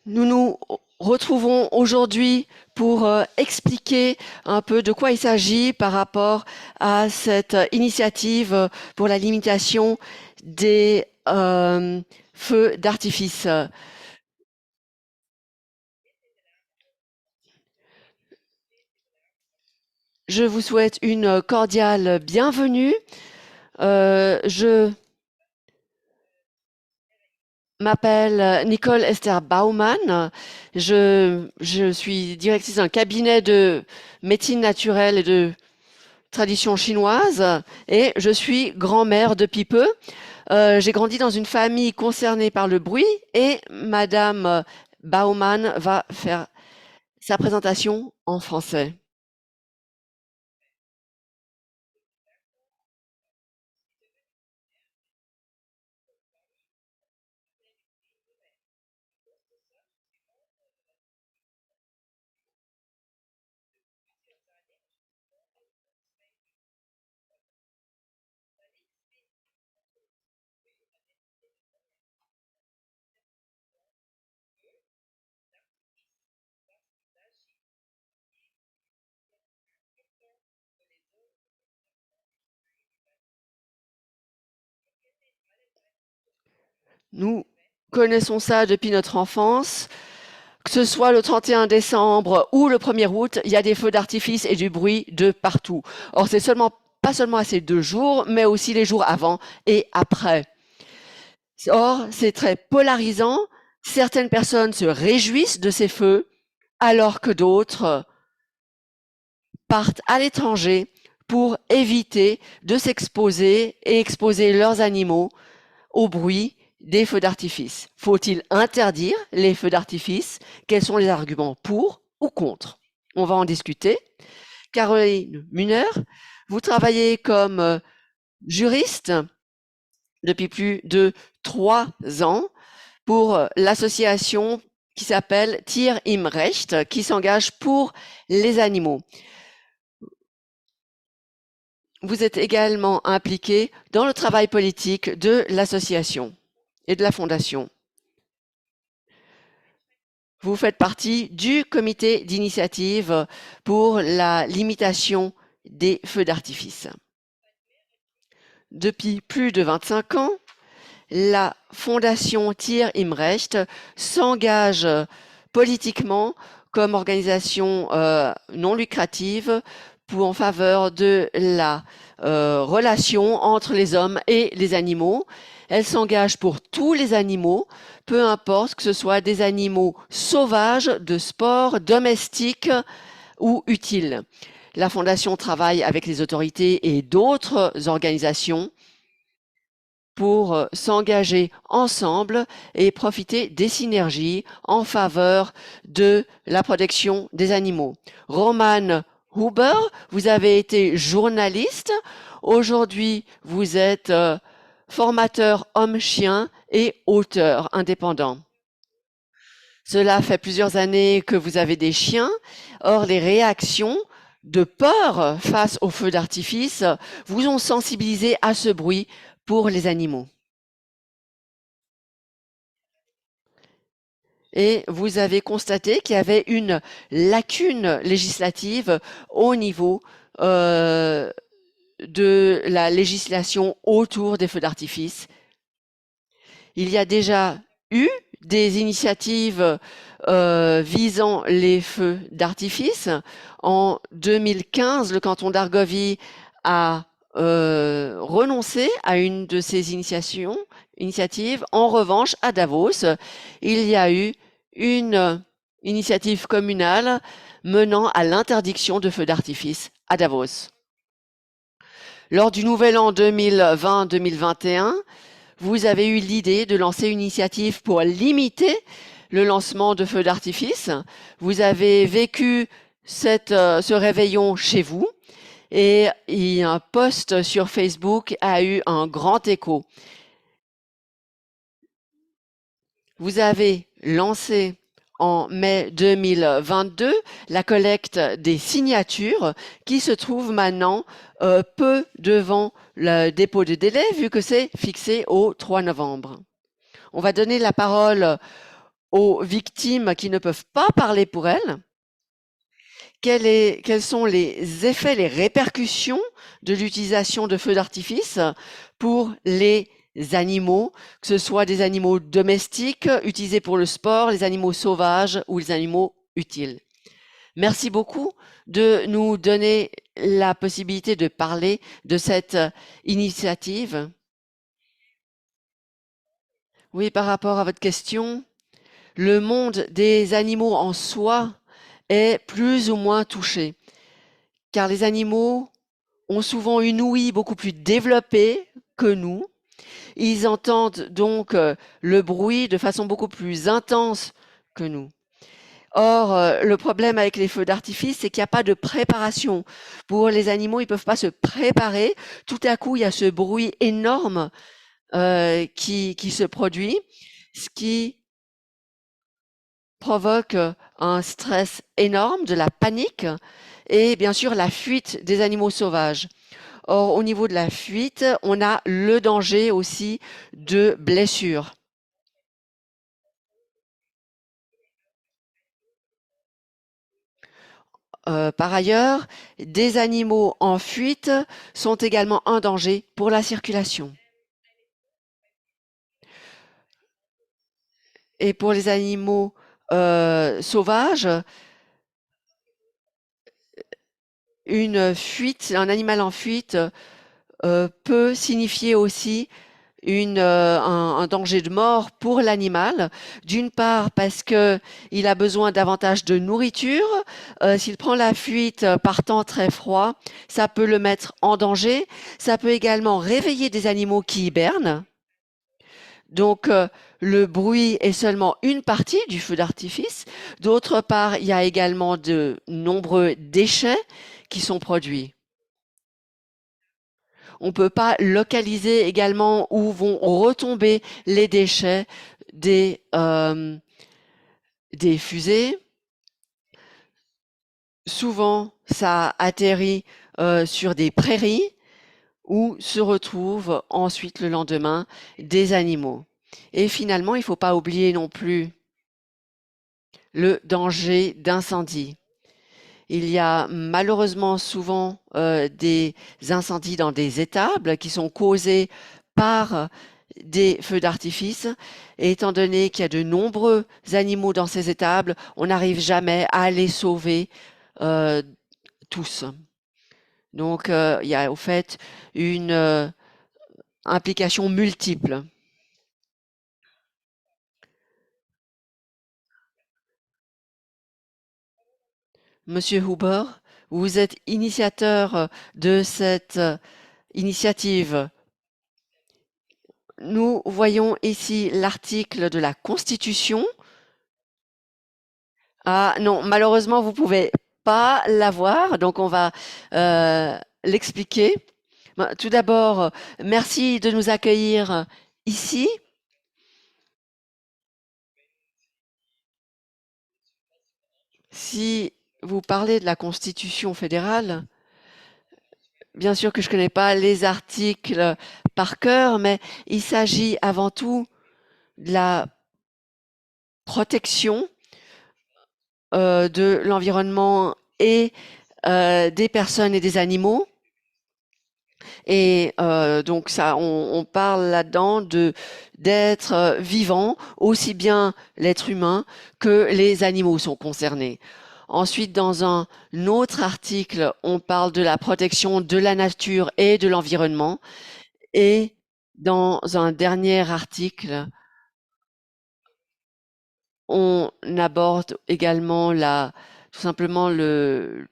Nous nous retrouvons aujourd'hui pour expliquer un peu de quoi il s'agit par rapport à cette initiative pour la limitation des feux d'artifice. Je vous souhaite une cordiale bienvenue. Je m'appelle Nicole Esther Baumann. Je suis directrice d'un cabinet de médecine naturelle et de tradition chinoise et je suis grand-mère depuis peu. J'ai grandi dans une famille concernée par le bruit et Madame Baumann va faire sa présentation en français. Nous connaissons ça depuis notre enfance. Que ce soit le 31 décembre ou le 1er août, il y a des feux d'artifice et du bruit de partout. Or, c'est seulement pas seulement à ces 2 jours, mais aussi les jours avant et après. Or, c'est très polarisant. Certaines personnes se réjouissent de ces feux, alors que d'autres partent à l'étranger pour éviter de s'exposer et exposer leurs animaux au bruit des feux d'artifice. Faut-il interdire les feux d'artifice? Quels sont les arguments pour ou contre? On va en discuter. Caroline Muner, vous travaillez comme juriste depuis plus de 3 ans pour l'association qui s'appelle Tier im Recht, qui s'engage pour les animaux. Vous êtes également impliqué dans le travail politique de l'association et de la fondation. Vous faites partie du comité d'initiative pour la limitation des feux d'artifice. Depuis plus de 25 ans, la fondation Tier im Recht s'engage politiquement comme organisation non lucrative en faveur de la relation entre les hommes et les animaux. Elle s'engage pour tous les animaux, peu importe que ce soit des animaux sauvages, de sport, domestiques ou utiles. La fondation travaille avec les autorités et d'autres organisations pour s'engager ensemble et profiter des synergies en faveur de la protection des animaux. Roman Huber, vous avez été journaliste. Aujourd'hui, vous êtes formateur homme-chien et auteur indépendant. Cela fait plusieurs années que vous avez des chiens. Or, les réactions de peur face aux feux d'artifice vous ont sensibilisé à ce bruit pour les animaux. Et vous avez constaté qu'il y avait une lacune législative au niveau de la législation autour des feux d'artifice. Il y a déjà eu des initiatives visant les feux d'artifice. En 2015, le canton d'Argovie a renoncé à une de ces initiatives. En revanche, à Davos, il y a eu une initiative communale menant à l'interdiction de feux d'artifice à Davos. Lors du Nouvel An 2020-2021, vous avez eu l'idée de lancer une initiative pour limiter le lancement de feux d'artifice. Vous avez vécu ce réveillon chez vous et un post sur Facebook a eu un grand écho. Vous avez lancé en mai 2022 la collecte des signatures qui se trouve maintenant peu devant le dépôt de délai vu que c'est fixé au 3 novembre. On va donner la parole aux victimes qui ne peuvent pas parler pour elles, quels sont les effets, les répercussions de l'utilisation de feux d'artifice pour les animaux, que ce soit des animaux domestiques utilisés pour le sport, les animaux sauvages ou les animaux utiles. Merci beaucoup de nous donner la possibilité de parler de cette initiative. Oui, par rapport à votre question, le monde des animaux en soi est plus ou moins touché, car les animaux ont souvent une ouïe beaucoup plus développée que nous. Ils entendent donc le bruit de façon beaucoup plus intense que nous. Or, le problème avec les feux d'artifice, c'est qu'il n'y a pas de préparation. Pour les animaux, ils ne peuvent pas se préparer. Tout à coup, il y a ce bruit énorme qui se produit, ce qui provoque un stress énorme, de la panique et bien sûr la fuite des animaux sauvages. Or, au niveau de la fuite, on a le danger aussi de blessures. Par ailleurs, des animaux en fuite sont également un danger pour la circulation. Et pour les animaux sauvages, une fuite, un animal en fuite peut signifier aussi un danger de mort pour l'animal. D'une part parce qu'il a besoin davantage de nourriture. S'il prend la fuite par temps très froid, ça peut le mettre en danger. Ça peut également réveiller des animaux qui hibernent. Donc, le bruit est seulement une partie du feu d'artifice. D'autre part, il y a également de nombreux déchets qui sont produits. On ne peut pas localiser également où vont retomber les déchets des fusées. Souvent, ça atterrit sur des prairies où se retrouvent ensuite le lendemain des animaux. Et finalement, il ne faut pas oublier non plus le danger d'incendie. Il y a malheureusement souvent des incendies dans des étables qui sont causés par des feux d'artifice. Et étant donné qu'il y a de nombreux animaux dans ces étables, on n'arrive jamais à les sauver euh, tous. Donc, il y a au fait une implication multiple. Monsieur Huber, vous êtes initiateur de cette initiative. Nous voyons ici l'article de la Constitution. Ah non, malheureusement, vous pouvez pas l'avoir, donc on va l'expliquer. Tout d'abord, merci de nous accueillir ici. Si vous parlez de la Constitution fédérale, bien sûr que je ne connais pas les articles par cœur, mais il s'agit avant tout de la protection de l'environnement et des personnes et des animaux. Et donc ça, on parle là-dedans d'être vivant, aussi bien l'être humain que les animaux sont concernés. Ensuite, dans un autre article, on parle de la protection de la nature et de l'environnement. Et dans un dernier article, on aborde également tout simplement euh,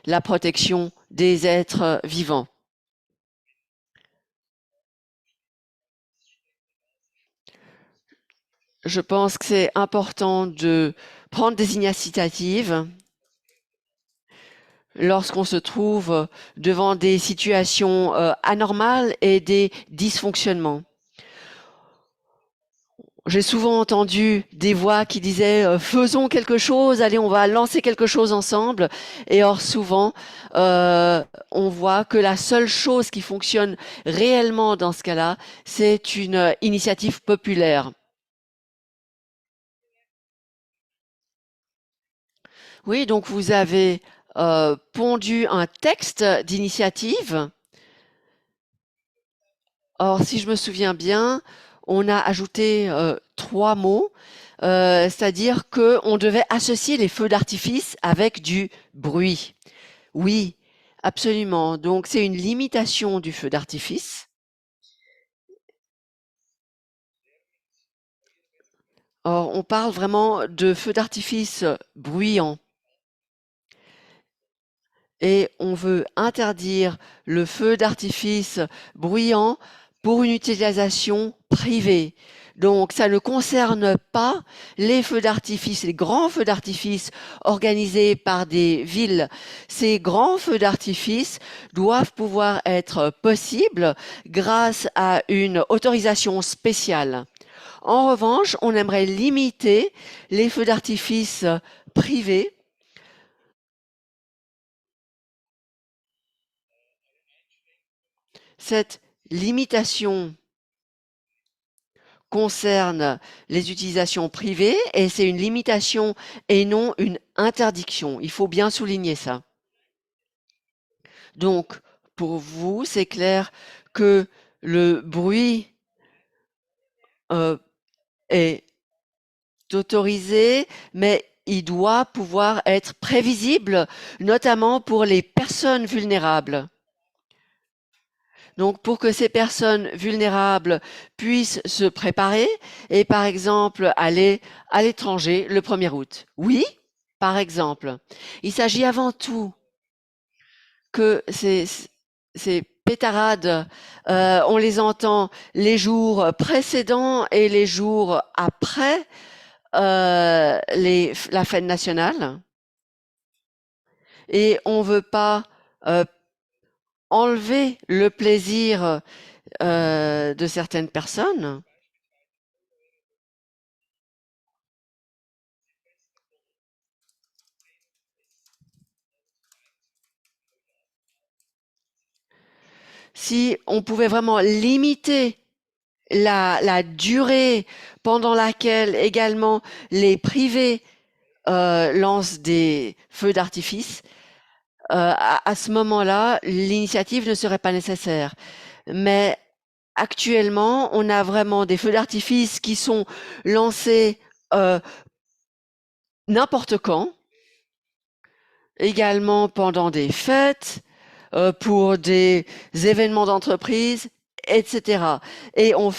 la protection des êtres vivants. Je pense que c'est important de prendre des initiatives lorsqu'on se trouve devant des situations anormales et des dysfonctionnements. J'ai souvent entendu des voix qui disaient faisons quelque chose, allez, on va lancer quelque chose ensemble. Et or, souvent, on voit que la seule chose qui fonctionne réellement dans ce cas-là, c'est une initiative populaire. Oui, donc vous avez pondu un texte d'initiative. Or, si je me souviens bien, on a ajouté 3 mots, c'est-à-dire qu'on devait associer les feux d'artifice avec du bruit. Oui, absolument. Donc, c'est une limitation du feu d'artifice. Or, on parle vraiment de feux d'artifice bruyants. Et on veut interdire le feu d'artifice bruyant pour une utilisation privée. Donc, ça ne concerne pas les feux d'artifice, les grands feux d'artifice organisés par des villes. Ces grands feux d'artifice doivent pouvoir être possibles grâce à une autorisation spéciale. En revanche, on aimerait limiter les feux d'artifice privés. Cette limitation concerne les utilisations privées et c'est une limitation et non une interdiction. Il faut bien souligner ça. Donc, pour vous, c'est clair que le bruit euh, est autorisé, mais il doit pouvoir être prévisible, notamment pour les personnes vulnérables. Donc, pour que ces personnes vulnérables puissent se préparer et, par exemple, aller à l'étranger le 1er août. Oui, par exemple. Il s'agit avant tout que ces pétarades, on les entend les jours précédents et les jours après la fête nationale. Et on ne veut pas enlever le plaisir de certaines personnes. Si on pouvait vraiment limiter la durée pendant laquelle également les privés lancent des feux d'artifice, à ce moment-là, l'initiative ne serait pas nécessaire. Mais actuellement, on a vraiment des feux d'artifice qui sont lancés n'importe quand, également pendant des fêtes, pour des événements d'entreprise, etc. Et on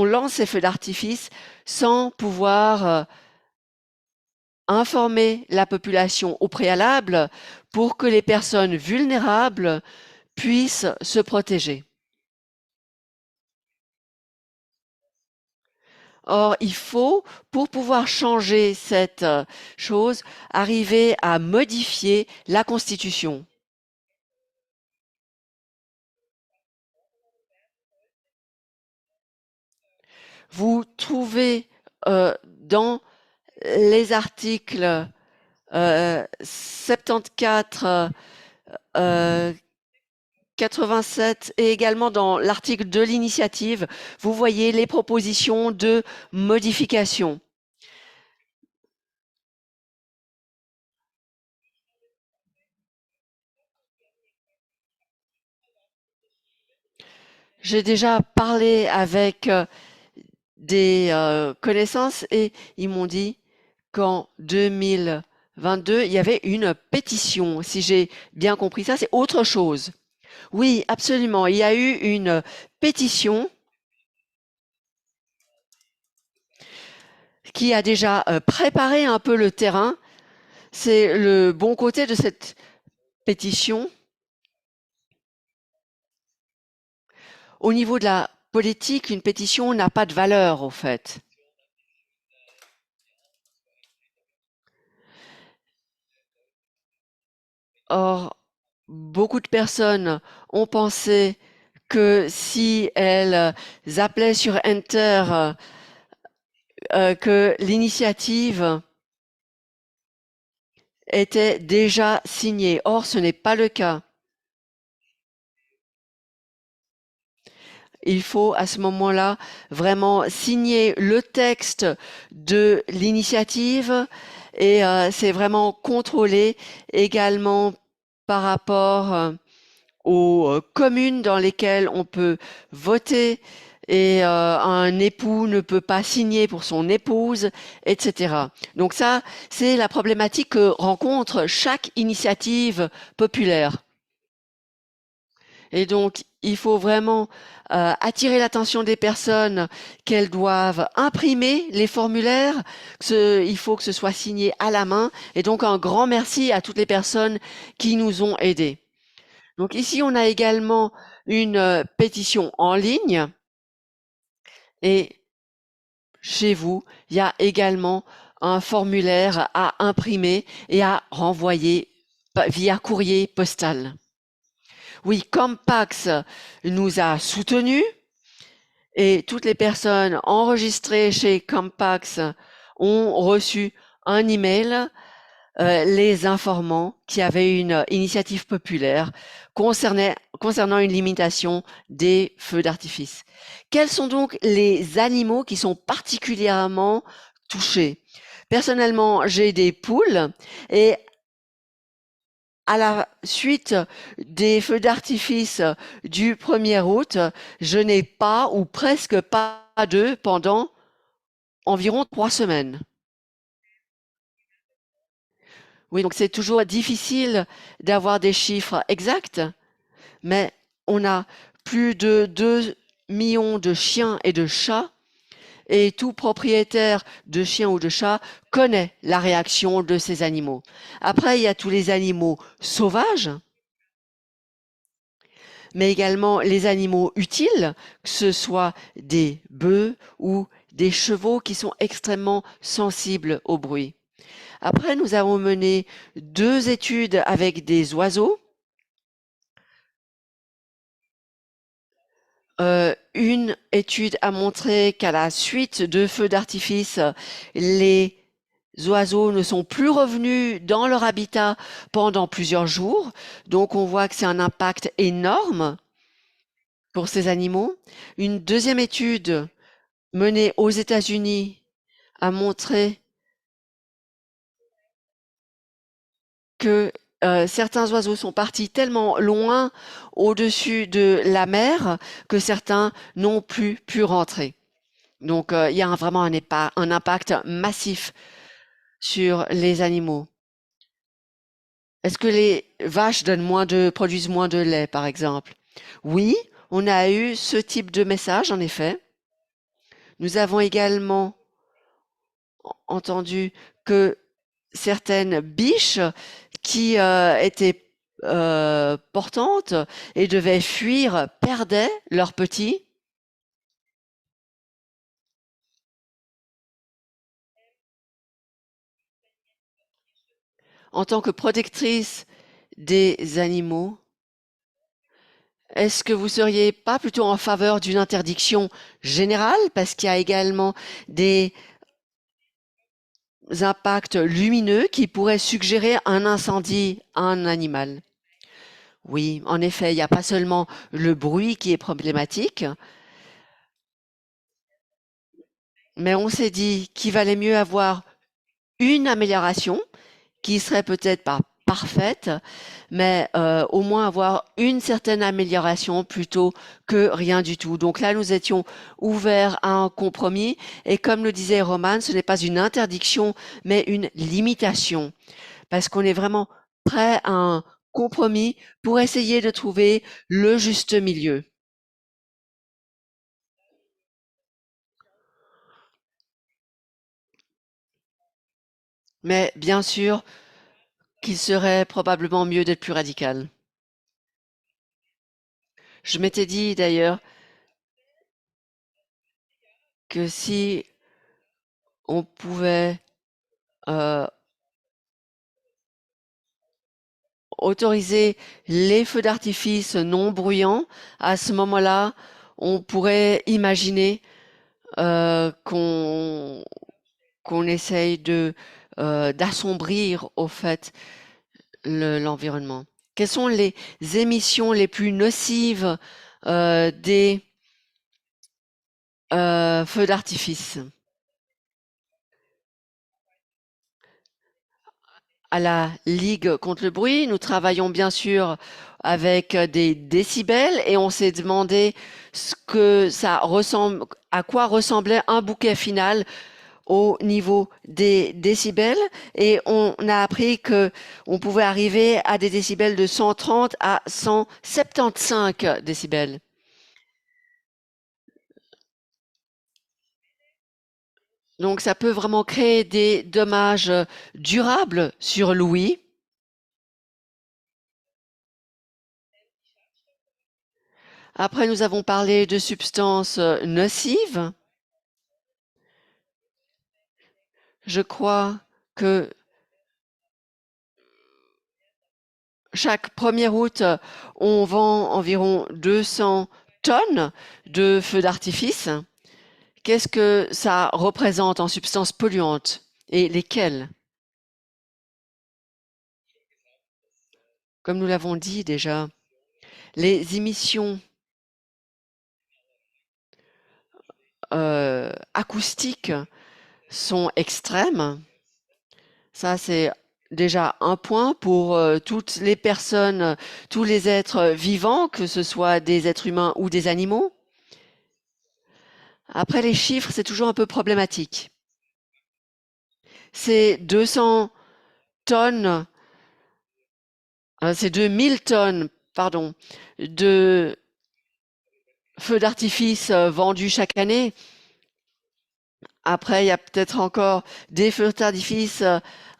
lance ces feux d'artifice sans pouvoir informer la population au préalable pour que les personnes vulnérables puissent se protéger. Or, il faut, pour pouvoir changer cette chose, arriver à modifier la Constitution. Vous trouvez dans les articles 74, 87 et également dans l'article de l'initiative, vous voyez les propositions de modification. J'ai déjà parlé avec des connaissances et ils m'ont dit qu'en 2022, il y avait une pétition. Si j'ai bien compris ça, c'est autre chose. Oui, absolument. Il y a eu une pétition qui a déjà préparé un peu le terrain. C'est le bon côté de cette pétition. Au niveau de la politique, une pétition n'a pas de valeur, au fait. Or, beaucoup de personnes ont pensé que si elles appelaient sur Enter, que l'initiative était déjà signée. Or, ce n'est pas le cas. Il faut à ce moment-là vraiment signer le texte de l'initiative et c'est vraiment contrôlé également par rapport aux communes dans lesquelles on peut voter et un époux ne peut pas signer pour son épouse, etc. Donc ça, c'est la problématique que rencontre chaque initiative populaire. Et donc, il faut vraiment attirer l'attention des personnes qu'elles doivent imprimer les formulaires. Il faut que ce soit signé à la main. Et donc, un grand merci à toutes les personnes qui nous ont aidés. Donc ici, on a également une pétition en ligne et chez vous, il y a également un formulaire à imprimer et à renvoyer via courrier postal. Oui, Campax nous a soutenus et toutes les personnes enregistrées chez Campax ont reçu un email les informant qu'il y avait une initiative populaire concernant une limitation des feux d'artifice. Quels sont donc les animaux qui sont particulièrement touchés? Personnellement, j'ai des poules et à la suite des feux d'artifice du 1er août, je n'ai pas ou presque pas d'œufs pendant environ 3 semaines. Oui, donc c'est toujours difficile d'avoir des chiffres exacts, mais on a plus de 2 millions de chiens et de chats, et tout propriétaire de chien ou de chat connaît la réaction de ces animaux. Après, il y a tous les animaux sauvages, mais également les animaux utiles, que ce soit des bœufs ou des chevaux qui sont extrêmement sensibles au bruit. Après, nous avons mené 2 études avec des oiseaux. Une étude a montré qu'à la suite de feux d'artifice, les oiseaux ne sont plus revenus dans leur habitat pendant plusieurs jours. Donc on voit que c'est un impact énorme pour ces animaux. Une deuxième étude menée aux États-Unis a montré que certains oiseaux sont partis tellement loin au-dessus de la mer que certains n'ont plus pu rentrer. Donc, il y a vraiment un impact massif sur les animaux. Est-ce que les vaches produisent moins de lait, par exemple? Oui, on a eu ce type de message, en effet. Nous avons également entendu que certaines biches qui étaient portantes et devaient fuir perdaient leurs petits. En tant que protectrice des animaux, est-ce que vous seriez pas plutôt en faveur d'une interdiction générale parce qu'il y a également des impacts lumineux qui pourraient suggérer un incendie à un animal? Oui, en effet, il n'y a pas seulement le bruit qui est problématique, mais on s'est dit qu'il valait mieux avoir une amélioration qui serait peut-être pas parfaite, mais au moins avoir une certaine amélioration plutôt que rien du tout. Donc là, nous étions ouverts à un compromis et comme le disait Roman, ce n'est pas une interdiction, mais une limitation, parce qu'on est vraiment prêt à un compromis pour essayer de trouver le juste milieu. Mais bien sûr qu'il serait probablement mieux d'être plus radical. Je m'étais dit d'ailleurs que si on pouvait euh, autoriser les feux d'artifice non bruyants, à ce moment-là, on pourrait imaginer qu'on essaye de d'assombrir au fait l'environnement. Quelles sont les émissions les plus nocives des feux d'artifice? à la Ligue contre le bruit, nous travaillons bien sûr avec des décibels et on s'est demandé ce que ça ressemble, à quoi ressemblait un bouquet final au niveau des décibels et on a appris que on pouvait arriver à des décibels de 130 à 175 décibels. Donc ça peut vraiment créer des dommages durables sur l'ouïe. Après, nous avons parlé de substances nocives. Je crois que chaque 1er août, on vend environ 200 tonnes de feux d'artifice. Qu'est-ce que ça représente en substances polluantes et lesquelles? Comme nous l'avons dit déjà, les émissions acoustiques sont extrêmes. Ça, c'est déjà un point pour toutes les personnes, tous les êtres vivants, que ce soit des êtres humains ou des animaux. Après, les chiffres, c'est toujours un peu problématique. C'est 200 tonnes, c'est 2000 tonnes, pardon, de feux d'artifice vendus chaque année. Après, il y a peut-être encore des feux d'artifice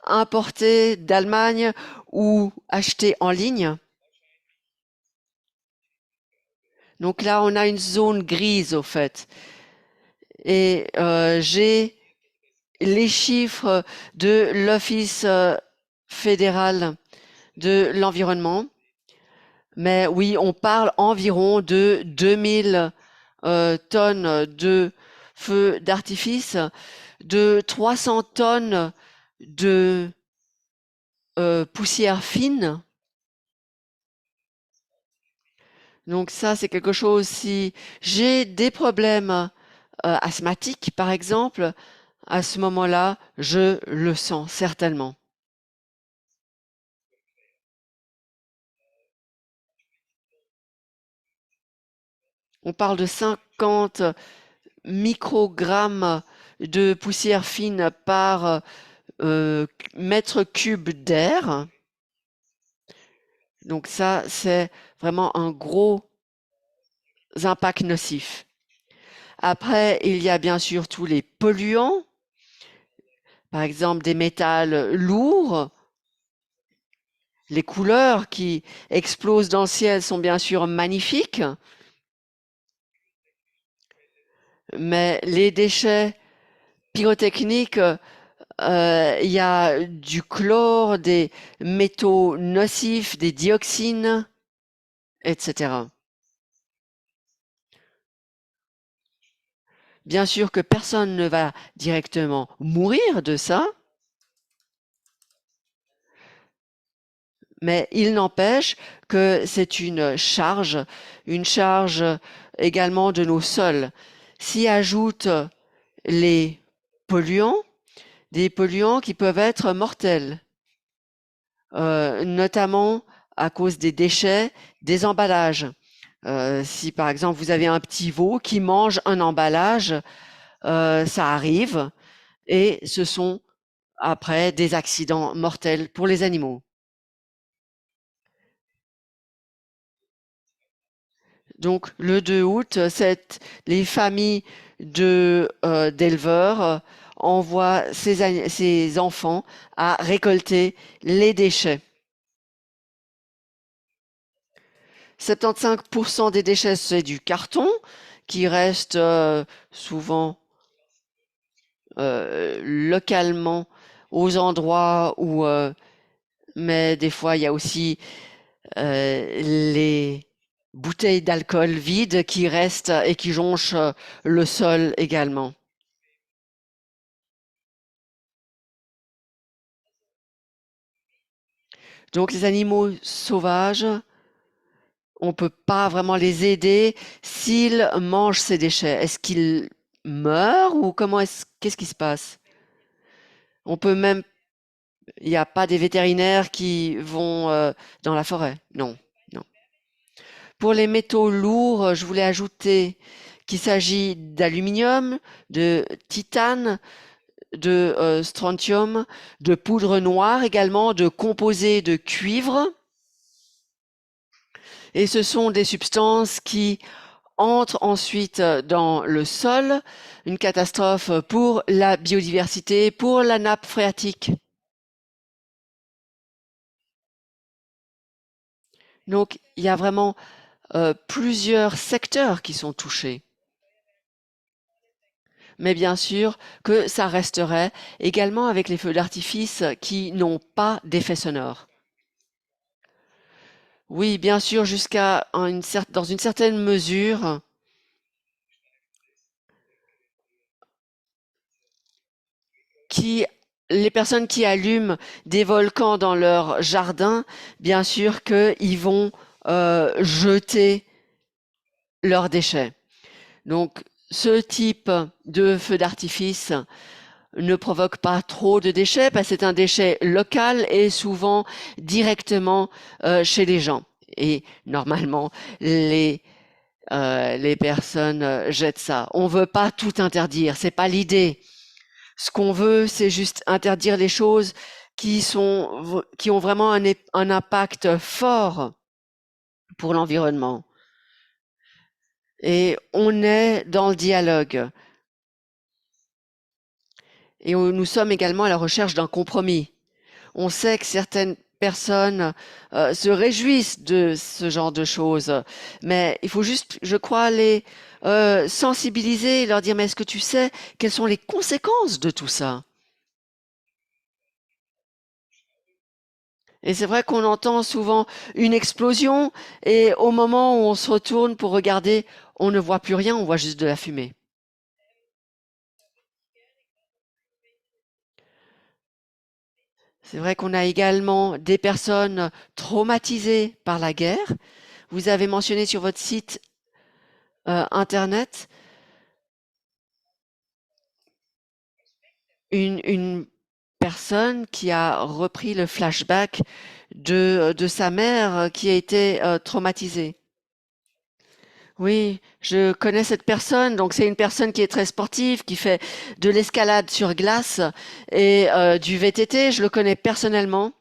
importés d'Allemagne ou achetés en ligne. Donc là, on a une zone grise au fait. Et j'ai les chiffres de l'Office fédéral de l'environnement. Mais oui, on parle environ de 2000 tonnes de feux d'artifice, de 300 tonnes de poussière fine. Donc ça, c'est quelque chose, si j'ai des problèmes asthmatiques, par exemple, à ce moment-là, je le sens certainement. On parle de 50 microgrammes de poussière fine par mètre cube d'air. Donc ça, c'est vraiment un gros impact nocif. Après, il y a bien sûr tous les polluants, par exemple des métals lourds. Les couleurs qui explosent dans le ciel sont bien sûr magnifiques, mais les déchets pyrotechniques, il y a du chlore, des métaux nocifs, des dioxines, etc. Bien sûr que personne ne va directement mourir de ça, mais il n'empêche que c'est une charge également de nos sols. S'y ajoutent les polluants, des polluants qui peuvent être mortels, notamment à cause des déchets, des emballages. Si par exemple vous avez un petit veau qui mange un emballage, ça arrive et ce sont après des accidents mortels pour les animaux. Donc le 2 août, les familles d'éleveurs envoient ces enfants à récolter les déchets. 75% des déchets, c'est du carton qui reste souvent localement aux endroits où, mais des fois, il y a aussi les bouteilles d'alcool vides qui restent et qui jonchent le sol également. Donc les animaux sauvages, on ne peut pas vraiment les aider s'ils mangent ces déchets. Est-ce qu'ils meurent ou qu'est-ce qui se passe? On peut même Il n'y a pas des vétérinaires qui vont dans la forêt. Non, non. Pour les métaux lourds, je voulais ajouter qu'il s'agit d'aluminium, de titane, de strontium, de poudre noire également, de composés de cuivre. Et ce sont des substances qui entrent ensuite dans le sol, une catastrophe pour la biodiversité, pour la nappe phréatique. Donc, il y a vraiment plusieurs secteurs qui sont touchés. Mais bien sûr que ça resterait également avec les feux d'artifice qui n'ont pas d'effet sonore. Oui, bien sûr, dans une certaine mesure, qui, les personnes qui allument des volcans dans leur jardin, bien sûr qu'ils vont jeter leurs déchets. Donc, ce type de feu d'artifice ne provoque pas trop de déchets parce que c'est un déchet local et souvent directement chez les gens. Et normalement, les personnes jettent ça. On veut pas tout interdire, c'est pas l'idée. Ce qu'on veut, c'est juste interdire les choses qui ont vraiment un impact fort pour l'environnement. Et on est dans le dialogue. Et nous sommes également à la recherche d'un compromis. On sait que certaines personnes se réjouissent de ce genre de choses, mais il faut juste, je crois, les sensibiliser, leur dire, mais est-ce que tu sais quelles sont les conséquences de tout ça? Et c'est vrai qu'on entend souvent une explosion et au moment où on se retourne pour regarder, on ne voit plus rien, on voit juste de la fumée. C'est vrai qu'on a également des personnes traumatisées par la guerre. Vous avez mentionné sur votre site internet une personne qui a repris le flashback de sa mère qui a été traumatisée. Oui, je connais cette personne. Donc, c'est une personne qui est très sportive, qui fait de l'escalade sur glace et du VTT. Je le connais personnellement.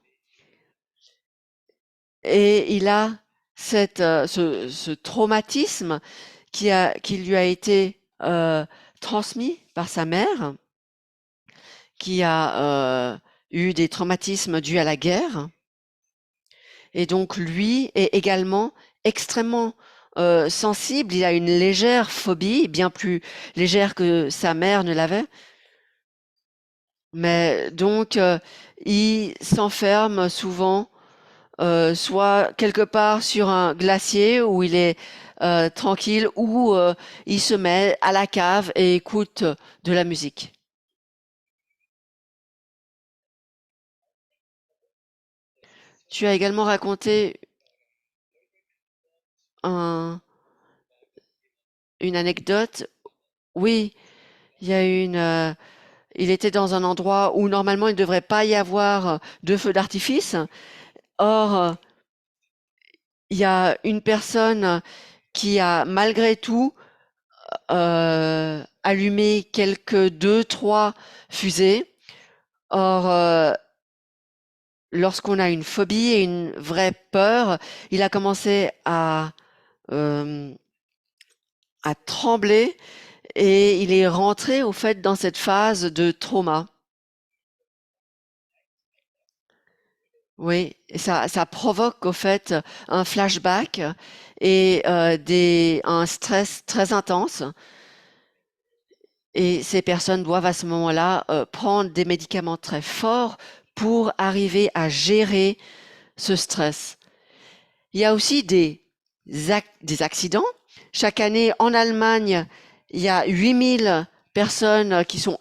Et il a ce traumatisme qui lui a été transmis par sa mère, qui a eu des traumatismes dus à la guerre. Et donc, lui est également extrêmement sensible. Il a une légère phobie, bien plus légère que sa mère ne l'avait. Mais donc, il s'enferme souvent, soit quelque part sur un glacier où il est tranquille, ou il se met à la cave et écoute de la musique. Tu as également raconté un- une anecdote. Oui, il y a il était dans un endroit où normalement il ne devrait pas y avoir de feu d'artifice. Or, il y a une personne qui a malgré tout allumé quelques deux, trois fusées. Or, lorsqu'on a une phobie et une vraie peur, il a commencé euh, à trembler et il est rentré au fait dans cette phase de trauma. Oui, et ça provoque au fait un flashback et un stress très intense. Et ces personnes doivent à ce moment-là prendre des médicaments très forts pour arriver à gérer ce stress. Il y a aussi des accidents. Chaque année, en Allemagne, il y a 8000 personnes qui sont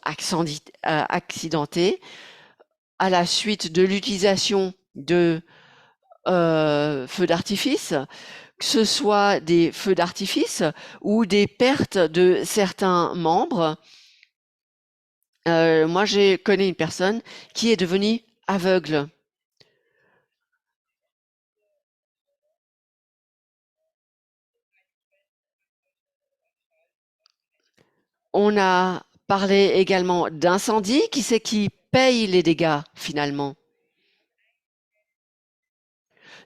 accidentées à la suite de l'utilisation de feux d'artifice, que ce soit des feux d'artifice ou des pertes de certains membres. Moi, j'ai connu une personne qui est devenue aveugle. On a parlé également d'incendie. Qui c'est qui paye les dégâts finalement?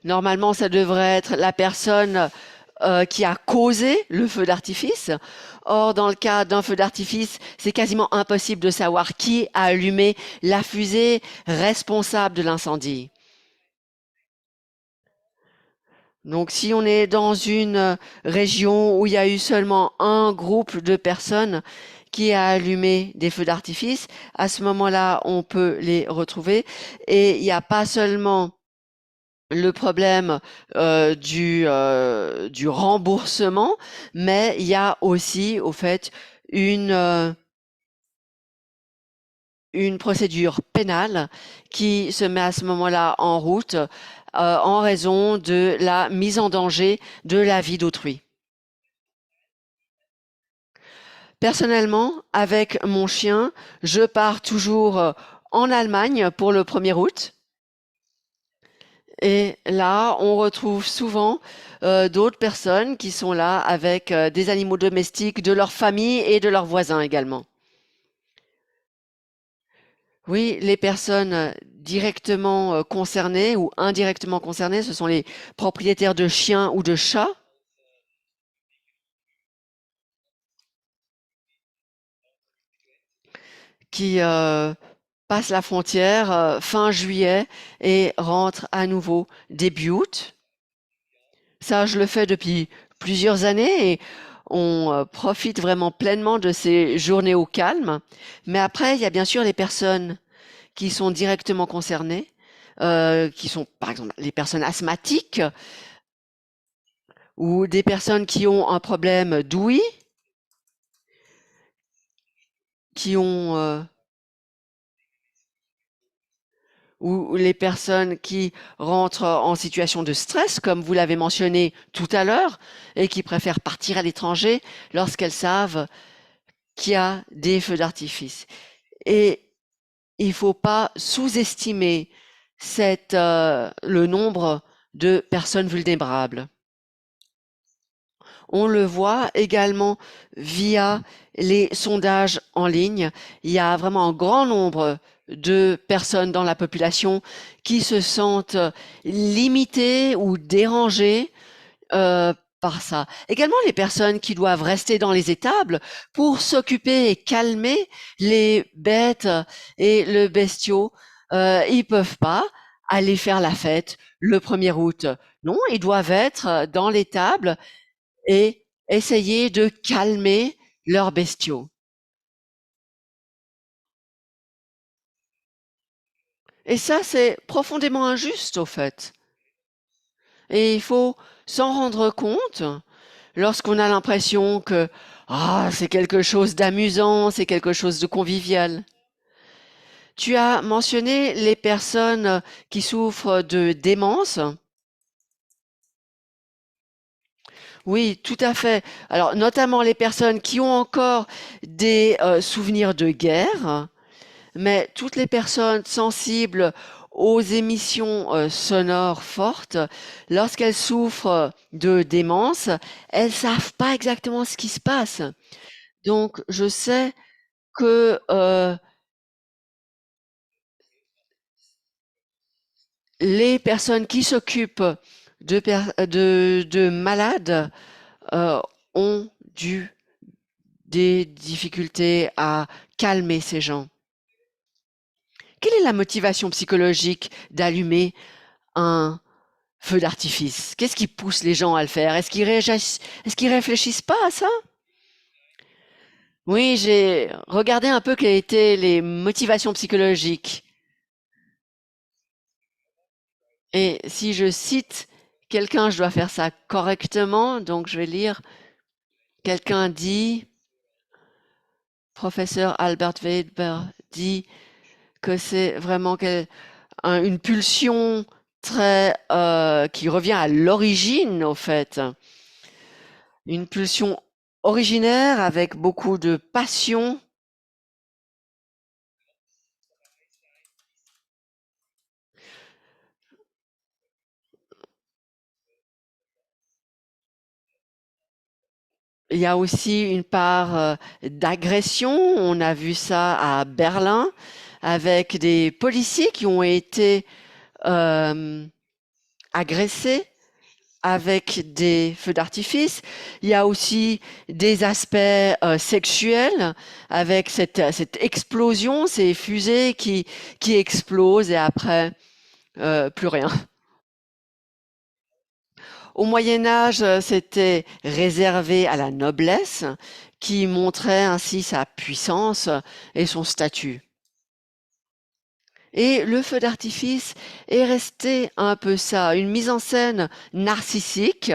Normalement, ça devrait être la personne qui a causé le feu d'artifice. Or, dans le cas d'un feu d'artifice, c'est quasiment impossible de savoir qui a allumé la fusée responsable de l'incendie. Donc, si on est dans une région où il y a eu seulement un groupe de personnes qui a allumé des feux d'artifice, à ce moment-là, on peut les retrouver. Et il n'y a pas seulement le problème du remboursement, mais il y a aussi, au fait, une, euh, une procédure pénale qui se met à ce moment-là en route en raison de la mise en danger de la vie d'autrui. Personnellement, avec mon chien, je pars toujours en Allemagne pour le 1er août. Et là, on retrouve souvent d'autres personnes qui sont là avec des animaux domestiques de leur famille et de leurs voisins également. Oui, les personnes directement concernées ou indirectement concernées, ce sont les propriétaires de chiens ou de chats qui passent la frontière fin juillet et rentrent à nouveau début août. Ça, je le fais depuis plusieurs années et on profite vraiment pleinement de ces journées au calme. Mais après, il y a bien sûr les personnes qui sont directement concernées, qui sont par exemple les personnes asthmatiques ou des personnes qui ont un problème d'ouïe, qui ont ou les personnes qui rentrent en situation de stress, comme vous l'avez mentionné tout à l'heure, et qui préfèrent partir à l'étranger lorsqu'elles savent qu'il y a des feux d'artifice. Et il ne faut pas sous-estimer le nombre de personnes vulnérables. On le voit également via les sondages en ligne. Il y a vraiment un grand nombre de personnes dans la population qui se sentent limitées ou dérangées par ça. Également les personnes qui doivent rester dans les étables pour s'occuper et calmer les bêtes et le bestiau. Ils peuvent pas aller faire la fête le 1er août. Non, ils doivent être dans l'étable et essayer de calmer leurs bestiaux. Et ça, c'est profondément injuste, au fait. Et il faut s'en rendre compte lorsqu'on a l'impression que c'est quelque chose d'amusant, c'est quelque chose de convivial. Tu as mentionné les personnes qui souffrent de démence. Oui, tout à fait. Alors, notamment les personnes qui ont encore des souvenirs de guerre, mais toutes les personnes sensibles aux émissions sonores fortes, lorsqu'elles souffrent de démence, elles savent pas exactement ce qui se passe. Donc, je sais que les personnes qui s'occupent de malades euh, ont des difficultés à calmer ces gens. Quelle est la motivation psychologique d'allumer un feu d'artifice? Qu'est-ce qui pousse les gens à le faire? Est-ce qu'ils réfléchissent pas à ça? Oui, j'ai regardé un peu quelles étaient les motivations psychologiques. Et si je cite quelqu'un, je dois faire ça correctement, donc je vais lire. Quelqu'un dit, professeur Albert Weber dit que c'est vraiment une pulsion très qui revient à l'origine, au fait, une pulsion originaire avec beaucoup de passion Il y a aussi une part d'agression. On a vu ça à Berlin avec des policiers qui ont été euh, agressés avec des feux d'artifice. Il y a aussi des aspects sexuels avec cette explosion, ces fusées qui explosent et après, plus rien. Au Moyen Âge, c'était réservé à la noblesse qui montrait ainsi sa puissance et son statut. Et le feu d'artifice est resté un peu ça, une mise en scène narcissique,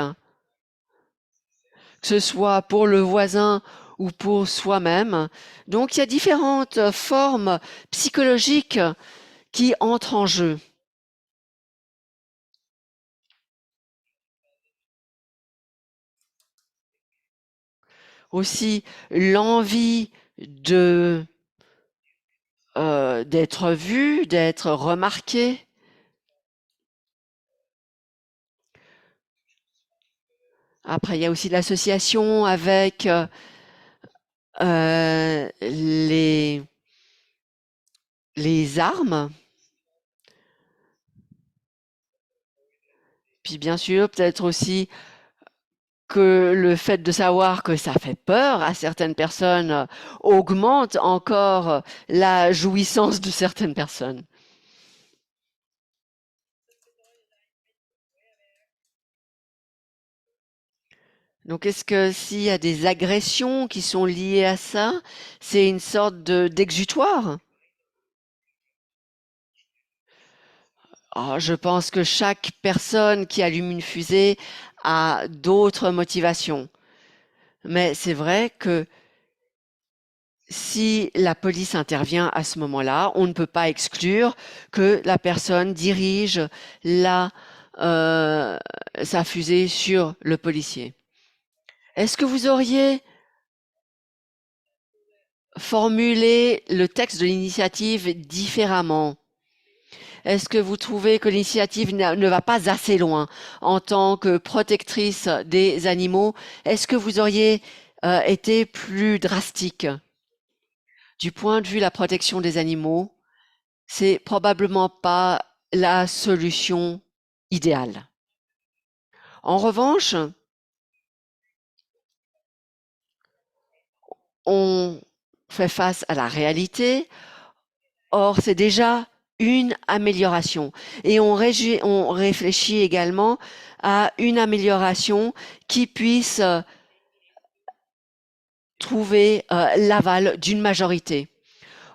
que ce soit pour le voisin ou pour soi-même. Donc il y a différentes formes psychologiques qui entrent en jeu. Aussi l'envie de d'être vu, d'être remarqué. Après, il y a aussi l'association avec les armes. Puis bien sûr, peut-être aussi que le fait de savoir que ça fait peur à certaines personnes augmente encore la jouissance de certaines personnes. Donc, est-ce que s'il y a des agressions qui sont liées à ça, c'est une sorte d'exutoire? Je pense que chaque personne qui allume une fusée a d'autres motivations. Mais c'est vrai que si la police intervient à ce moment-là, on ne peut pas exclure que la personne dirige la, euh, sa fusée sur le policier. Est-ce que vous auriez formulé le texte de l'initiative différemment? Est-ce que vous trouvez que l'initiative ne va pas assez loin en tant que protectrice des animaux? Est-ce que vous auriez été plus drastique? Du point de vue de la protection des animaux, c'est probablement pas la solution idéale. En revanche, on fait face à la réalité. Or, c'est déjà une amélioration. Et on réfléchit également à une amélioration qui puisse trouver l'aval d'une majorité.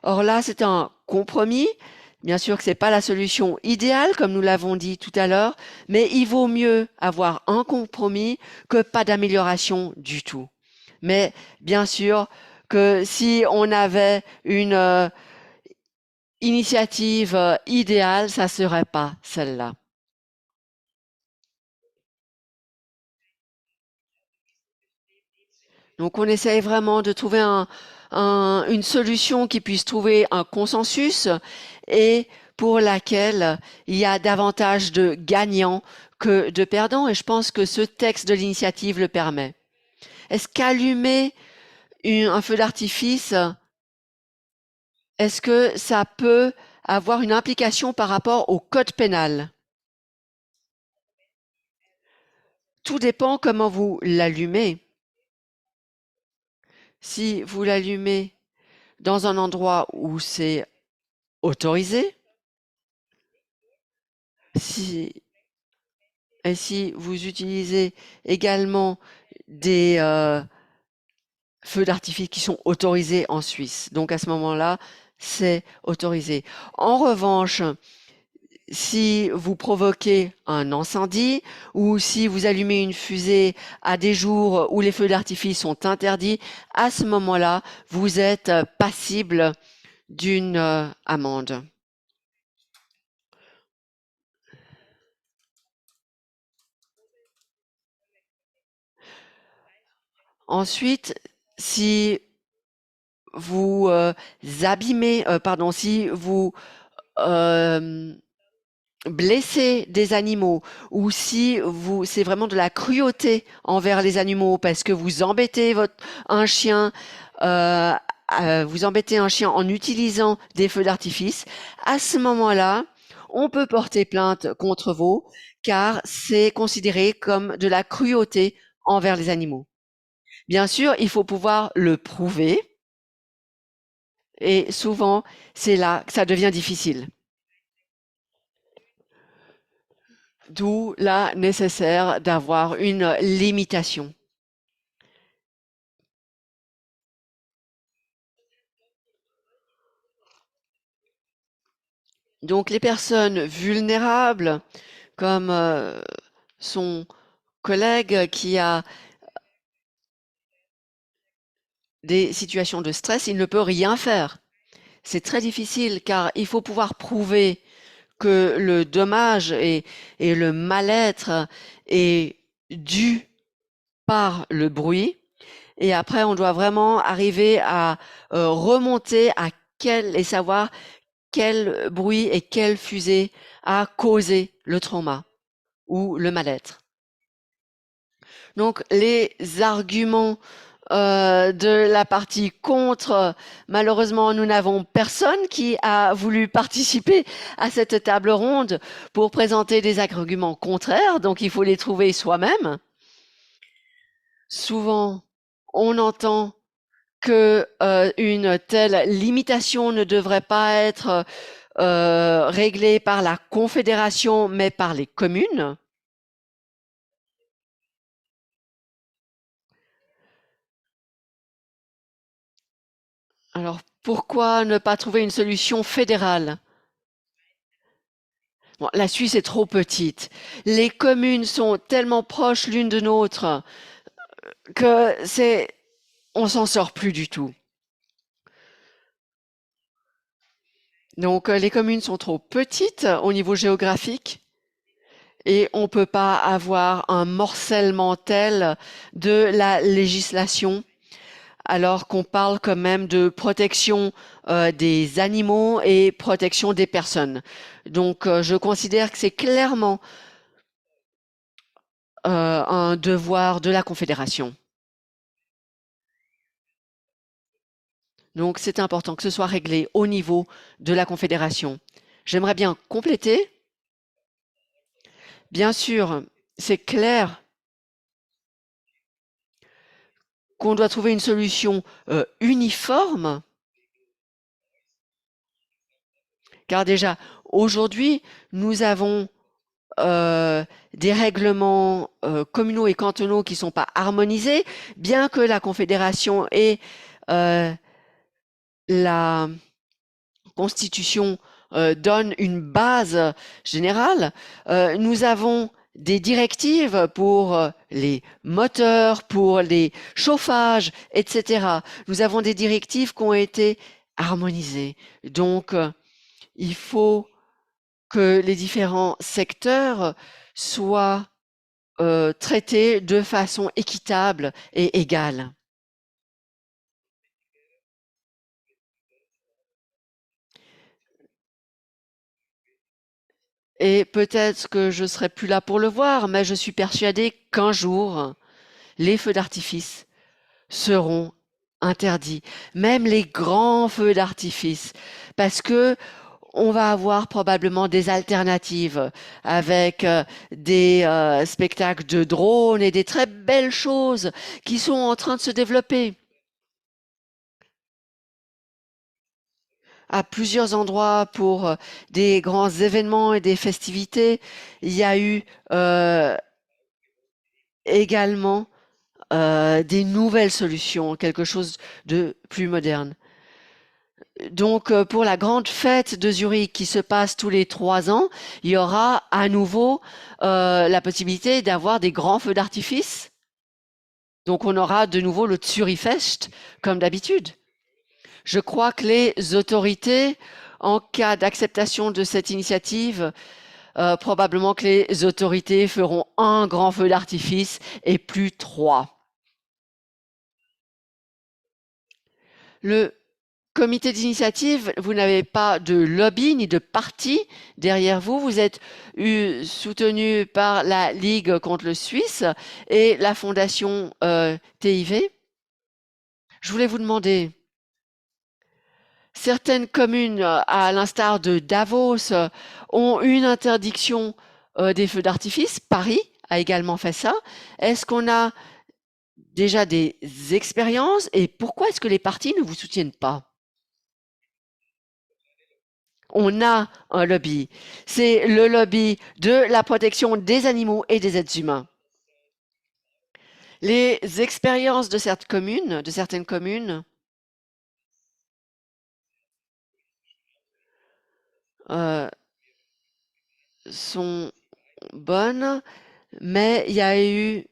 Or là, c'est un compromis. Bien sûr que ce n'est pas la solution idéale, comme nous l'avons dit tout à l'heure, mais il vaut mieux avoir un compromis que pas d'amélioration du tout. Mais bien sûr que si on avait une initiative idéale, ça serait pas celle-là. Donc on essaye vraiment de trouver une solution qui puisse trouver un consensus et pour laquelle il y a davantage de gagnants que de perdants. Et je pense que ce texte de l'initiative le permet. Est-ce qu'allumer un feu d'artifice, est-ce que ça peut avoir une implication par rapport au code pénal? Tout dépend comment vous l'allumez. Si vous l'allumez dans un endroit où c'est autorisé, si, et si vous utilisez également des feux d'artifice qui sont autorisés en Suisse, donc à ce moment-là, c'est autorisé. En revanche, si vous provoquez un incendie ou si vous allumez une fusée à des jours où les feux d'artifice sont interdits, à ce moment-là, vous êtes passible d'une amende. Ensuite, si vous abîmez, pardon, si vous blessez des animaux ou si c'est vraiment de la cruauté envers les animaux parce que vous embêtez un chien, euh, vous embêtez un chien en utilisant des feux d'artifice, à ce moment-là, on peut porter plainte contre vous car c'est considéré comme de la cruauté envers les animaux. Bien sûr, il faut pouvoir le prouver et souvent, c'est là que ça devient difficile. D'où la nécessaire d'avoir une limitation. Donc les personnes vulnérables, comme son collègue qui a des situations de stress, il ne peut rien faire. C'est très difficile car il faut pouvoir prouver que le dommage et le mal-être est dû par le bruit. Et après, on doit vraiment arriver à remonter à quel et savoir quel bruit et quelle fusée a causé le trauma ou le mal-être. Donc les arguments de la partie contre, malheureusement, nous n'avons personne qui a voulu participer à cette table ronde pour présenter des arguments contraires, donc il faut les trouver soi-même. Souvent, on entend que une telle limitation ne devrait pas être réglée par la Confédération, mais par les communes. Alors, pourquoi ne pas trouver une solution fédérale? Bon, la Suisse est trop petite. Les communes sont tellement proches l'une de l'autre que on s'en sort plus du tout. Donc, les communes sont trop petites au niveau géographique et on ne peut pas avoir un morcellement tel de la législation alors qu'on parle quand même de protection des animaux et protection des personnes. Donc, je considère que c'est clairement un devoir de la Confédération. Donc, c'est important que ce soit réglé au niveau de la Confédération. J'aimerais bien compléter. Bien sûr, c'est clair qu'on doit trouver une solution uniforme, car déjà, aujourd'hui, nous avons des règlements communaux et cantonaux qui ne sont pas harmonisés, bien que la Confédération ait la Constitution donne une base générale. Nous avons des directives pour les moteurs, pour les chauffages, etc. Nous avons des directives qui ont été harmonisées. Donc, il faut que les différents secteurs soient traités de façon équitable et égale. Et peut-être que je serai plus là pour le voir, mais je suis persuadée qu'un jour, les feux d'artifice seront interdits, même les grands feux d'artifice, parce que on va avoir probablement des alternatives avec des spectacles de drones et des très belles choses qui sont en train de se développer. À plusieurs endroits pour des grands événements et des festivités. Il y a eu également des nouvelles solutions, quelque chose de plus moderne. Donc, pour la grande fête de Zurich qui se passe tous les 3 ans, il y aura à nouveau la possibilité d'avoir des grands feux d'artifice. Donc, on aura de nouveau le Zurichfest comme d'habitude. Je crois que les autorités, en cas d'acceptation de cette initiative, probablement que les autorités feront un grand feu d'artifice et plus 3. Le comité d'initiative, vous n'avez pas de lobby ni de parti derrière vous. Vous êtes soutenu par la Ligue contre le Suisse et la fondation TIV. Je voulais vous demander, certaines communes, à l'instar de Davos, ont une interdiction des feux d'artifice. Paris a également fait ça. Est-ce qu'on a déjà des expériences et pourquoi est-ce que les partis ne vous soutiennent pas? On a un lobby. C'est le lobby de la protection des animaux et des êtres humains. Les expériences de certaines communes, euh, sont bonnes, mais il y a eu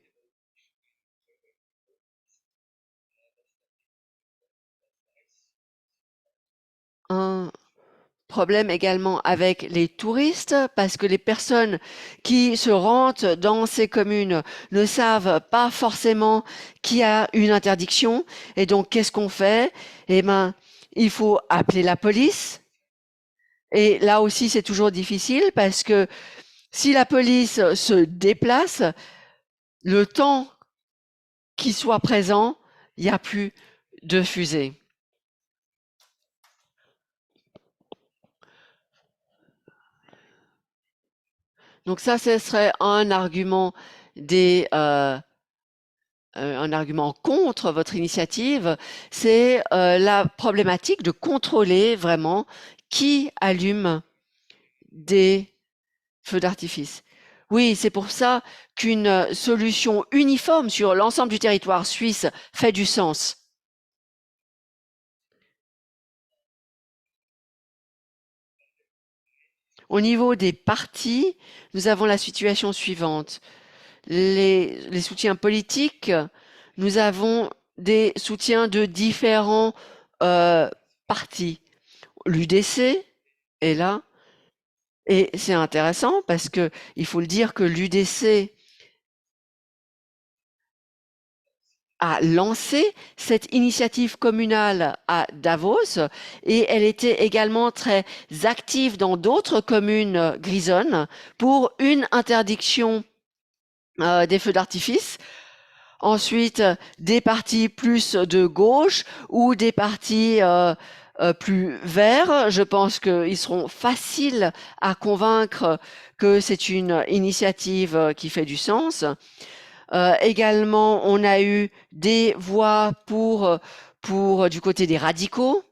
un problème également avec les touristes parce que les personnes qui se rendent dans ces communes ne savent pas forcément qu'il y a une interdiction. Et donc, qu'est-ce qu'on fait? Eh ben, il faut appeler la police. Et là aussi, c'est toujours difficile parce que si la police se déplace, le temps qu'il soit présent, il n'y a plus de fusée. Donc ça, ce serait un argument contre votre initiative, c'est la problématique de contrôler vraiment qui allume des feux d'artifice. Oui, c'est pour ça qu'une solution uniforme sur l'ensemble du territoire suisse fait du sens. Au niveau des partis, nous avons la situation suivante. Les soutiens politiques, nous avons des soutiens de différents partis. L'UDC est là et c'est intéressant parce que il faut le dire que l'UDC a lancé cette initiative communale à Davos et elle était également très active dans d'autres communes grisonnes pour une interdiction des feux d'artifice. Ensuite, des partis plus de gauche ou des partis plus verts. Je pense qu'ils seront faciles à convaincre que c'est une initiative qui fait du sens. Également, on a eu des voix pour du côté des radicaux.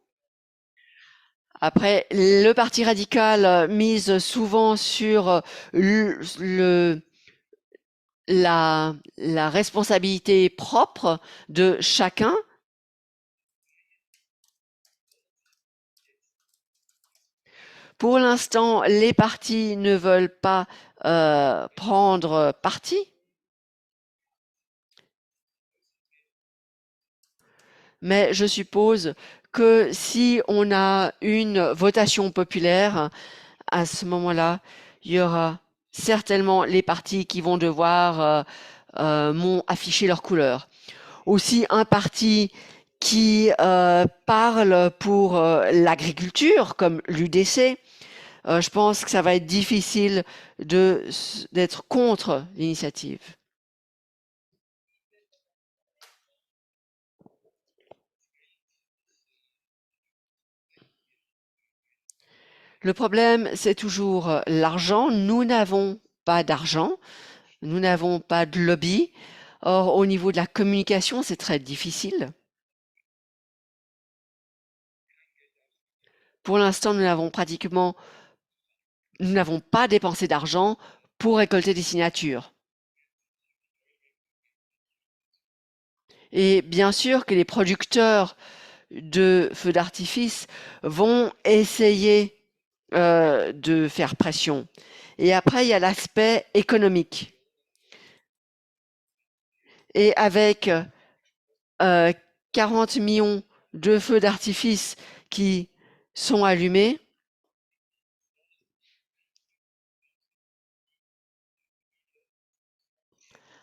Après, le parti radical mise souvent sur le, la responsabilité propre de chacun. Pour l'instant, les partis ne veulent pas prendre parti, mais je suppose que si on a une votation populaire, à ce moment-là, il y aura certainement les partis qui vont devoir afficher leur couleur. Aussi un parti qui parle pour l'agriculture, comme l'UDC, je pense que ça va être difficile d'être contre l'initiative. Le problème, c'est toujours l'argent. Nous n'avons pas d'argent, nous n'avons pas de lobby. Or, au niveau de la communication, c'est très difficile. Pour l'instant, nous n'avons pas dépensé d'argent pour récolter des signatures. Et bien sûr que les producteurs de feux d'artifice vont essayer de faire pression. Et après, il y a l'aspect économique. Et avec 40 millions de feux d'artifice qui sont allumés,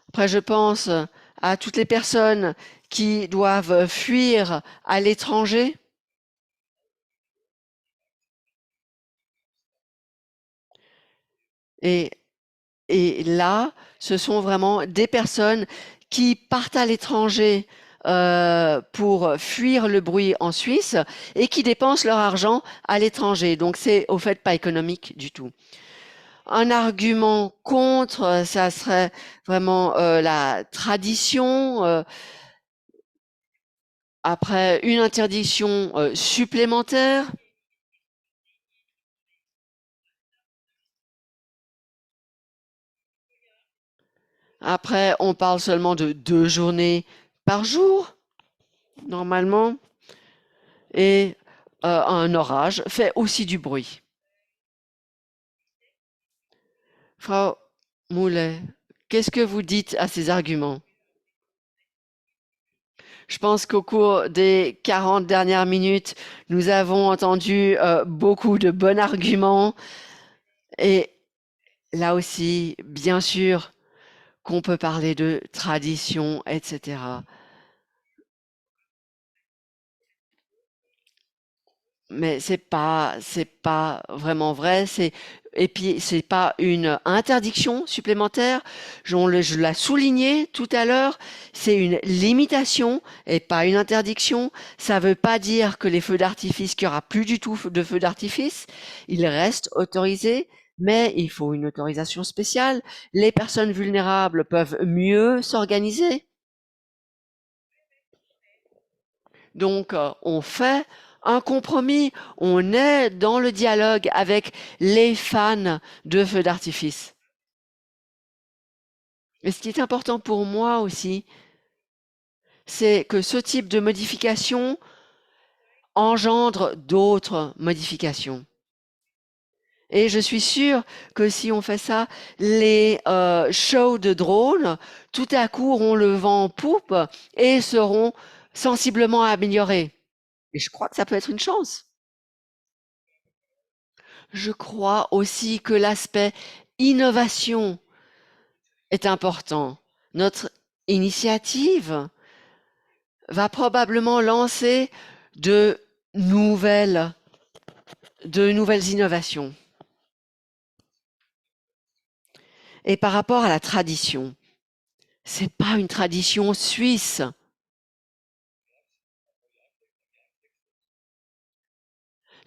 après, je pense à toutes les personnes qui doivent fuir à l'étranger. Et, et là, ce sont vraiment des personnes qui partent à l'étranger pour fuir le bruit en Suisse et qui dépensent leur argent à l'étranger. Donc, c'est au fait pas économique du tout. Un argument contre, ça serait vraiment la tradition. Après, une interdiction supplémentaire. Après, on parle seulement de 2 journées par jour, normalement. Et un orage fait aussi du bruit. Frau Moulet, qu'est-ce que vous dites à ces arguments? Je pense qu'au cours des 40 dernières minutes, nous avons entendu beaucoup de bons arguments. Et là aussi, bien sûr, qu'on peut parler de tradition, etc. Mais c'est pas vraiment vrai. Et puis c'est pas une interdiction supplémentaire. Je l'ai souligné tout à l'heure. C'est une limitation et pas une interdiction. Ça veut pas dire que les feux d'artifice, qu'il y aura plus du tout de feux d'artifice. Ils restent autorisés, mais il faut une autorisation spéciale. Les personnes vulnérables peuvent mieux s'organiser. Donc, on fait un compromis, on est dans le dialogue avec les fans de feux d'artifice. Et ce qui est important pour moi aussi, c'est que ce type de modification engendre d'autres modifications. Et je suis sûre que si on fait ça, les shows de drones, tout à coup, auront le vent en poupe et seront sensiblement améliorés. Et je crois que ça peut être une chance. Je crois aussi que l'aspect innovation est important. Notre initiative va probablement lancer de nouvelles, de nouvelles innovations. Et par rapport à la tradition, c'est pas une tradition suisse.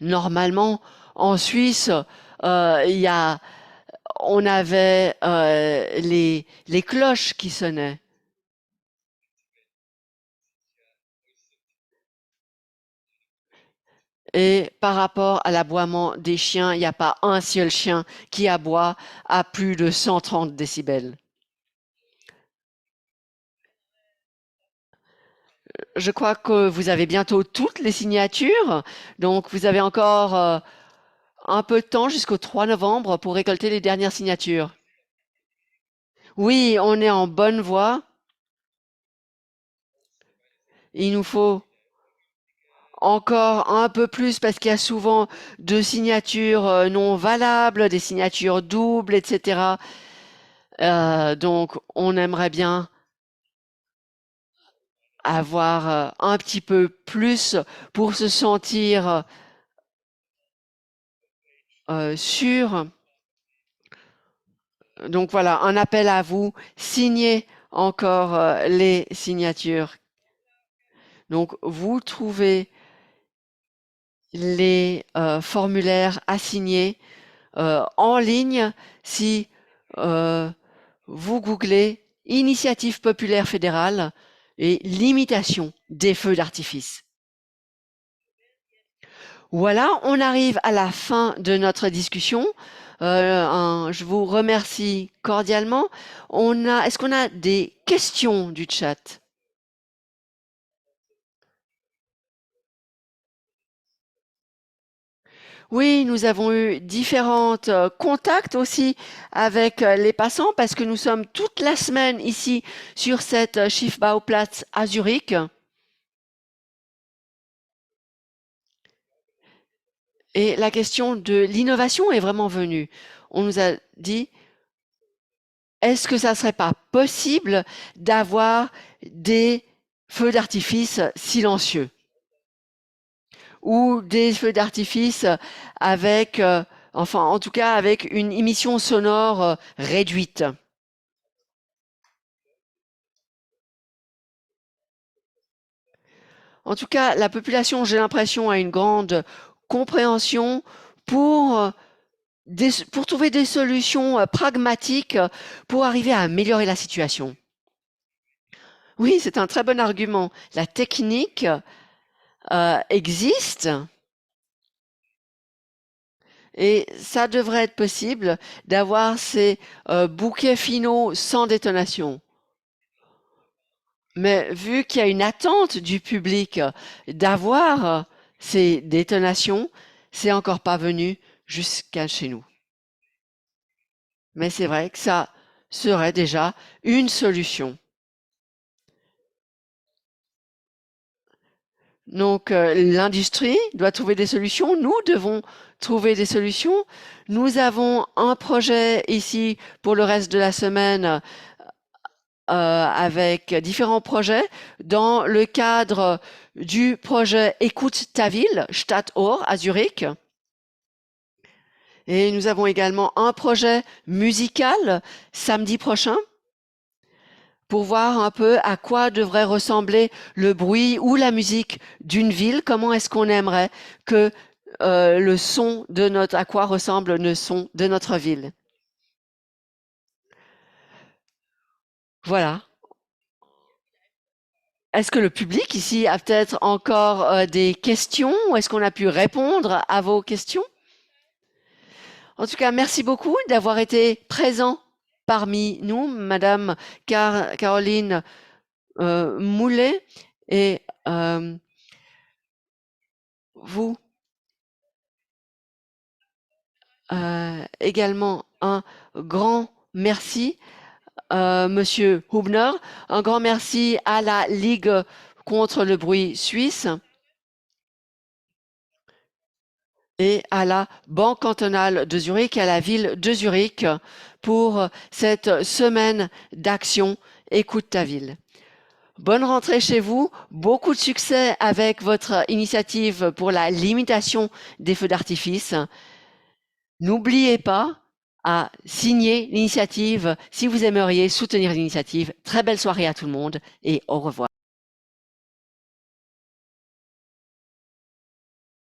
Normalement, en Suisse, il y a, on avait les cloches qui sonnaient. Et par rapport à l'aboiement des chiens, il n'y a pas un seul chien qui aboie à plus de 130 décibels. Je crois que vous avez bientôt toutes les signatures, donc vous avez encore un peu de temps jusqu'au 3 novembre pour récolter les dernières signatures. Oui, on est en bonne voie. Il nous faut encore un peu plus parce qu'il y a souvent de signatures non valables, des signatures doubles, etc. Donc, on aimerait bien avoir un petit peu plus pour se sentir sûr. Donc voilà, un appel à vous, signez encore les signatures. Donc vous trouvez les formulaires à signer en ligne si euh, vous googlez Initiative populaire fédérale et limitation des feux d'artifice. Voilà, on arrive à la fin de notre discussion. Je vous remercie cordialement. Est-ce qu'on a des questions du chat? Oui, nous avons eu différentes contacts aussi avec les passants parce que nous sommes toute la semaine ici sur cette Schiffbauplatz à Zurich. Et la question de l'innovation est vraiment venue. On nous a dit, est-ce que ça ne serait pas possible d'avoir des feux d'artifice silencieux ou des feux d'artifice avec Enfin, en tout cas, avec une émission sonore réduite. En tout cas, la population, j'ai l'impression, a une grande compréhension pour, pour trouver des solutions pragmatiques pour arriver à améliorer la situation. Oui, c'est un très bon argument. La technique existe et ça devrait être possible d'avoir ces bouquets finaux sans détonation. Mais vu qu'il y a une attente du public d'avoir ces détonations, c'est encore pas venu jusqu'à chez nous. Mais c'est vrai que ça serait déjà une solution. Donc l'industrie doit trouver des solutions, nous devons trouver des solutions. Nous avons un projet ici pour le reste de la semaine avec différents projets dans le cadre du projet Écoute ta ville, Stadtohr à Zurich. Et nous avons également un projet musical samedi prochain pour voir un peu à quoi devrait ressembler le bruit ou la musique d'une ville, comment est-ce qu'on aimerait que le son de notre, à quoi ressemble le son de notre ville. Voilà. Est-ce que le public ici a peut-être encore des questions ou est-ce qu'on a pu répondre à vos questions? En tout cas, merci beaucoup d'avoir été présent parmi nous, Madame Caroline Moulet, et vous également un grand merci, Monsieur Hubner, un grand merci à la Ligue contre le bruit suisse et à la Banque cantonale de Zurich, à la ville de Zurich pour cette semaine d'action Écoute ta ville. Bonne rentrée chez vous, beaucoup de succès avec votre initiative pour la limitation des feux d'artifice. N'oubliez pas à signer l'initiative si vous aimeriez soutenir l'initiative. Très belle soirée à tout le monde et au revoir.